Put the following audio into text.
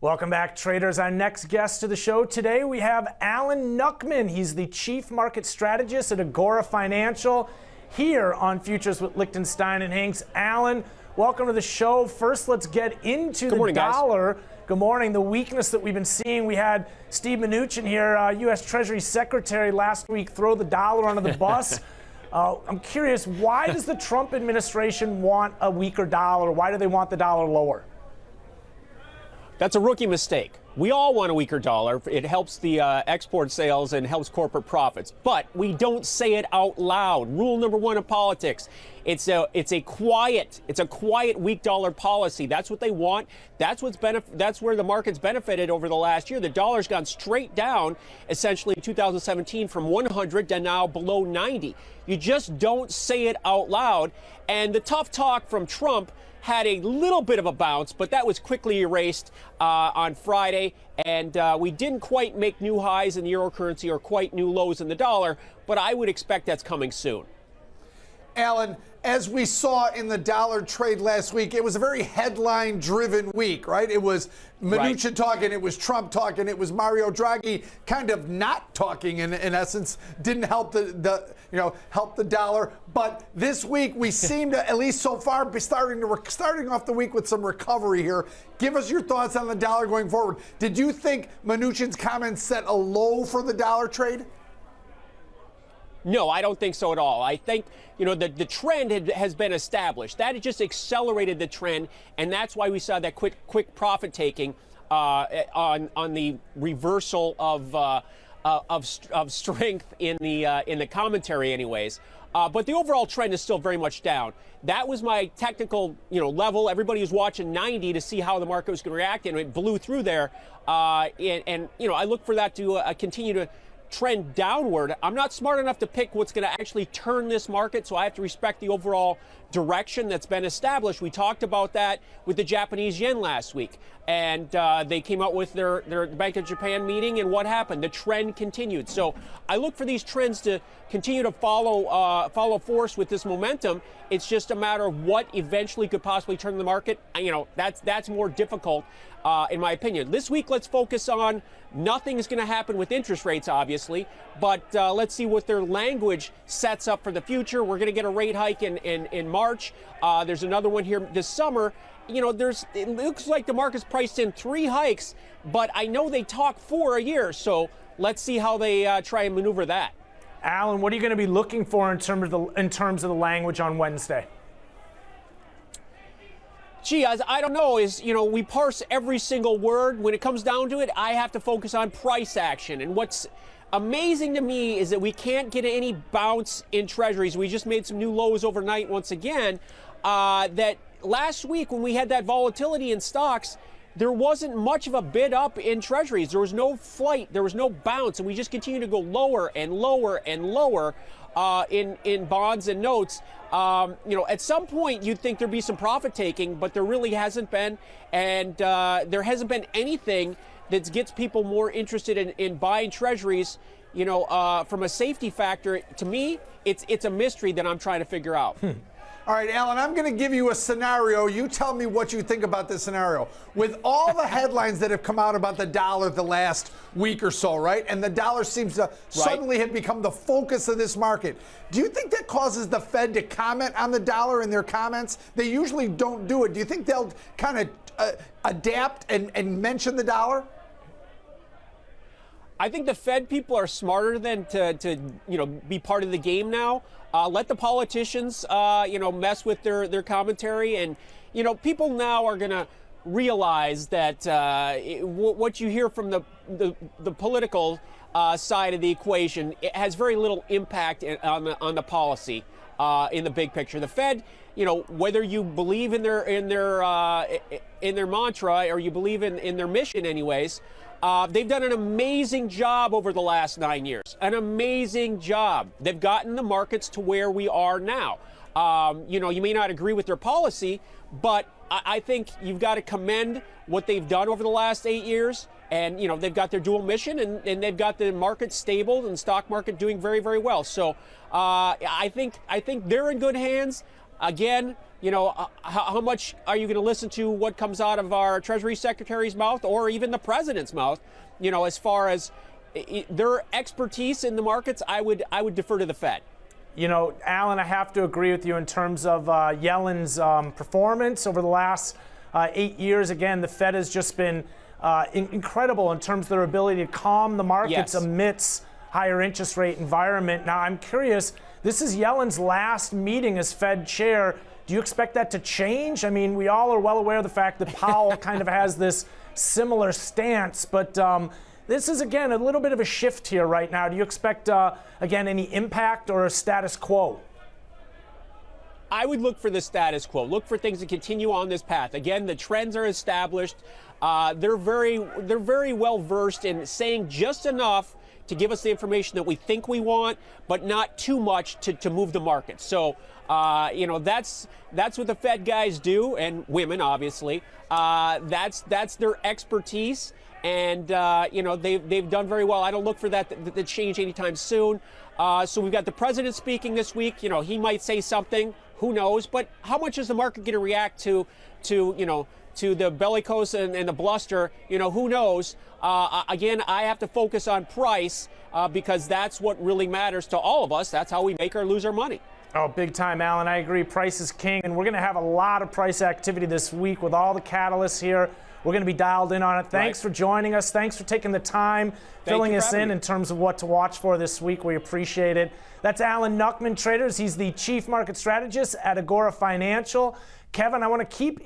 Welcome back, traders. Our next guest to the show today, we have Alan Nuckman. He's the Chief Market Strategist at Agora Financial here on Futures with Lichtenstein and Hinks. Alan, welcome to the show. First, let's get into the dollar. Guys. Good morning. The weakness that we've been seeing. We had Steve Mnuchin here, U.S. Treasury Secretary, last week throw the dollar under the bus. I'm curious, why does the Trump administration want a weaker dollar? Why do they want the dollar lower? That's a rookie mistake. We all want a weaker dollar. It helps the export sales and helps corporate profits. But we don't say it out loud. Rule number one of politics. It's a quiet weak dollar policy. That's what they want. That's where the market's benefited over the last year. The dollar's gone straight down, essentially in 2017 from 100 to now below 90. You just don't say it out loud. And the tough talk from Trump had a little bit of a bounce, but that was quickly erased on Friday, and we didn't quite make new highs in the euro currency or quite new lows in the dollar, but I would expect that's coming soon. Alan, as we saw in the dollar trade last week, it was a very headline-driven week, right? It was Mnuchin talking, it was Trump talking, it was Mario Draghi kind of not talking. In essence, didn't help help the dollar. But this week we seem to, at least so far, be starting off the week with some recovery here. Give us your thoughts on the dollar going forward. Did you think Mnuchin's comments set a low for the dollar trade? No, I don't think so at all. I think, the trend has been established. That just accelerated the trend, and that's why we saw that quick profit taking on the reversal of strength in the commentary, anyways. But the overall trend is still very much down. That was my technical, level. Everybody was watching 90 to see how the market was going to react, and it blew through there. I look for that to continue to trend downward. I'm not smart enough to pick what's going to actually turn this market, so I have to respect the overall direction that's been established. We talked about that with the Japanese yen last week, and they came out with their Bank of Japan meeting, and what happened? The trend continued. So I look for these trends to continue to follow force with this momentum. It's just a matter of what eventually could possibly turn the market. That's more difficult, in my opinion. This week, let's focus on nothing is going to happen with interest rates, obviously, but let's see what their language sets up for the future. We're going to get a rate hike in March. There's another one here this summer. It looks like the market's priced in 3 hikes, but I know they talk 4 a year. So let's see how they try and maneuver that. Alan, what are you going to be looking for in terms of the language on Wednesday? Gee, I don't know. We parse every single word. When it comes down to it, I have to focus on price action. And what's amazing to me is that we can't get any bounce in treasuries. We just made some new lows overnight once again. That last week when we had that volatility in stocks, there wasn't much of a bid up in treasuries. There was no flight. There was no bounce. And we just continue to go lower and lower and lower in bonds and notes. At some point you'd think there'd be some profit taking, but there really hasn't been. And there hasn't been anything that gets people more interested in buying treasuries. From a safety factor, to me, it's a mystery that I'm trying to figure out. All right, Alan, I'm going to give you a scenario. You tell me what you think about this scenario. With all the headlines that have come out about the dollar the last week or so, right? And the dollar seems to suddenly have become the focus of this market. Do you think that causes the Fed to comment on the dollar in their comments? They usually don't do it. Do you think they'll kind of adapt and mention the dollar? I think the Fed people are smarter than to be part of the game now. Let the politicians mess with their commentary, and people now are going to realize that what you hear from the political side of the equation, it has very little impact on the policy in the big picture. The Fed, whether you believe in their mantra or you believe in their mission, anyways. They've done an amazing job over the last 9 years. An amazing job. They've gotten the markets to where we are now. You may not agree with their policy, but I think you've got to commend what they've done over the last 8 years. And, they've got their dual mission, and they've got the market stable and stock market doing very, very well. So I think they're in good hands. Again, how much are you going to listen to what comes out of our Treasury Secretary's mouth or even the President's mouth? As far as their expertise in the markets, I would defer to the Fed. Alan, I have to agree with you in terms of Yellen's performance over the last 8 years. Again, the Fed has just been incredible in terms of their ability to calm the markets amidst higher interest rate environment. Now, I'm curious, this is Yellen's last meeting as Fed chair. Do you expect that to change? I mean, we all are well aware of the fact that Powell kind of has this similar stance, but this is, again, a little bit of a shift here right now. Do you expect, again, any impact or a status quo? I would look for the status quo. Look for things to continue on this path. Again, the trends are established. They're very well versed in saying just enough to give us the information that we think we want, but not too much to move the market. So, that's what the Fed guys do, and women, obviously. That's their expertise, and they've done very well. I don't look for that to change anytime soon. So we've got the president speaking this week. He might say something. Who knows? But how much is the market going to react to the bellicose and the bluster? Who knows? Again, I have to focus on price because that's what really matters to all of us. That's how we make or lose our money. Oh, big time, Alan. I agree. Price is king. And we're going to have a lot of price activity this week with all the catalysts here. We're going to be dialed in on it. Thanks for joining us. Thanks for taking the time, filling us in terms of what to watch for this week. We appreciate it. That's Alan Nuckman, Traders. He's the Chief Market Strategist at Agora Financial. Kevin, I want to keep